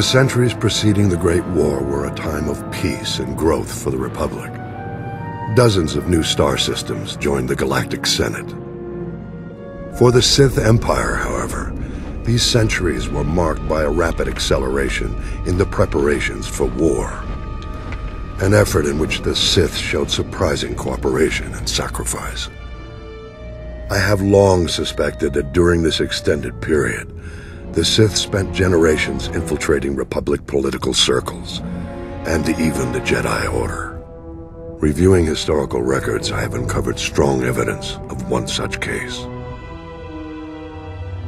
The centuries preceding the Great War were a time of peace and growth for the Republic. Dozens of new star systems joined the Galactic Senate. For the Sith Empire, however, these centuries were marked by a rapid acceleration in the preparations for war, an effort in which the Sith showed surprising cooperation and sacrifice. I have long suspected that during this extended period, the Sith spent generations infiltrating Republic political circles, and even the Jedi Order. Reviewing historical records, I have uncovered strong evidence of one such case.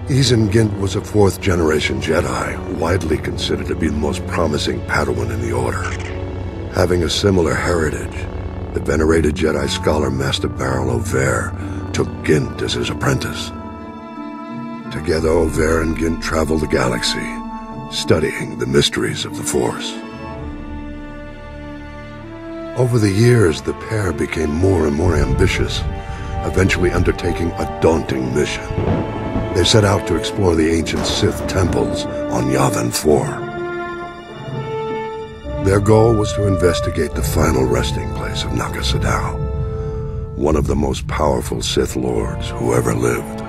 Izen Gint was a fourth-generation Jedi, widely considered to be the most promising Padawan in the Order. Having a similar heritage, the venerated Jedi scholar Master Baral Over took Gint as his apprentice. Together, Over and Gint traveled the galaxy, studying the mysteries of the Force. Over the years, the pair became more and more ambitious, eventually undertaking a daunting mission. They set out to explore the ancient Sith temples on Yavin 4. Their goal was to investigate the final resting place of Naga Sadow, one of the most powerful Sith Lords who ever lived.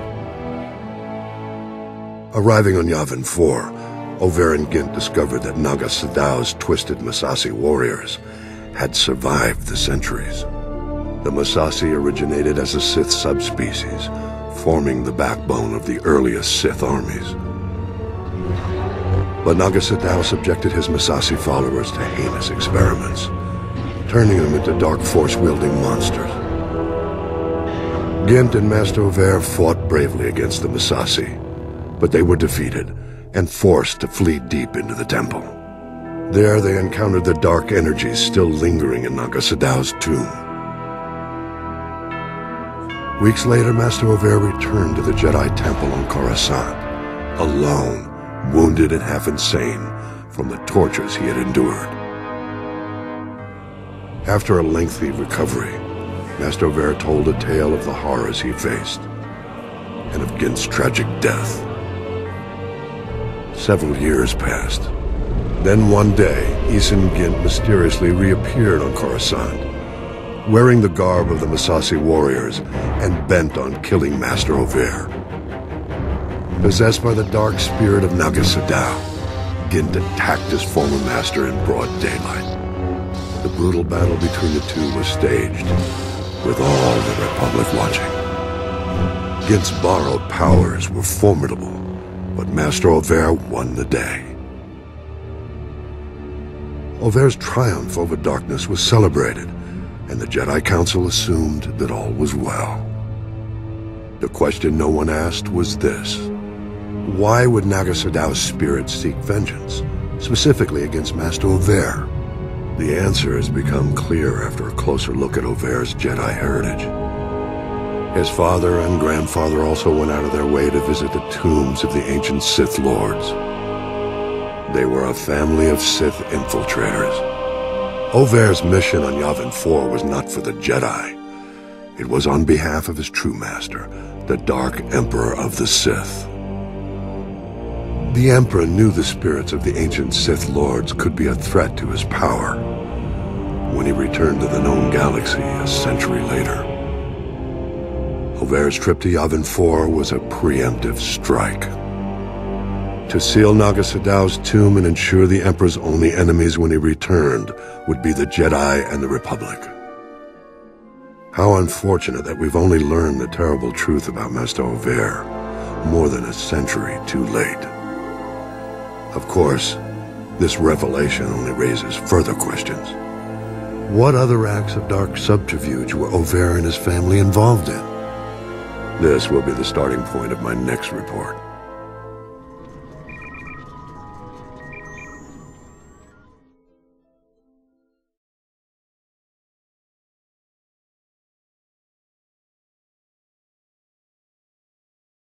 Arriving on Yavin 4, Over and Gint discovered that Naga Sadow's twisted Massassi warriors had survived the centuries. The Massassi originated as a Sith subspecies, forming the backbone of the earliest Sith armies. But Naga Sadow subjected his Massassi followers to heinous experiments, turning them into dark force-wielding monsters. Gint and Master Over fought bravely against the Massassi, but they were defeated and forced to flee deep into the temple. There they encountered the dark energies still lingering in Naga Sadow's tomb. Weeks later, Master Over returned to the Jedi Temple on Coruscant, alone, wounded and half insane from the tortures he had endured. After a lengthy recovery, Master Over told a tale of the horrors he faced, and of Gint's tragic death. Several years passed. Then one day, Izen Gint mysteriously reappeared on Coruscant, wearing the garb of the Massassi warriors and bent on killing Master Over. Possessed by the dark spirit of Naga Sadow, Gint attacked his former master in broad daylight. The brutal battle between the two was staged, with all the Republic watching. Gint's borrowed powers were formidable, but Master Over won the day. Over's triumph over darkness was celebrated, and the Jedi Council assumed that all was well. The question no one asked was this: why would Naga Sadow's spirit seek vengeance, specifically against Master Over? The answer has become clear after a closer look at Over's Jedi heritage. His father and grandfather also went out of their way to visit the tombs of the ancient Sith Lords. They were a family of Sith infiltrators. Over's mission on Yavin 4 was not for the Jedi. It was on behalf of his true master, the Dark Emperor of the Sith. The Emperor knew the spirits of the ancient Sith Lords could be a threat to his power when he returned to the known galaxy a century later. Over's trip to Yavin 4 was a preemptive strike. To seal Naga Sadow's tomb and ensure the Emperor's only enemies when he returned would be the Jedi and the Republic. How unfortunate that we've only learned the terrible truth about Master Over more than a century too late. Of course, this revelation only raises further questions. What other acts of dark subterfuge were Over and his family involved in? This will be the starting point of my next report.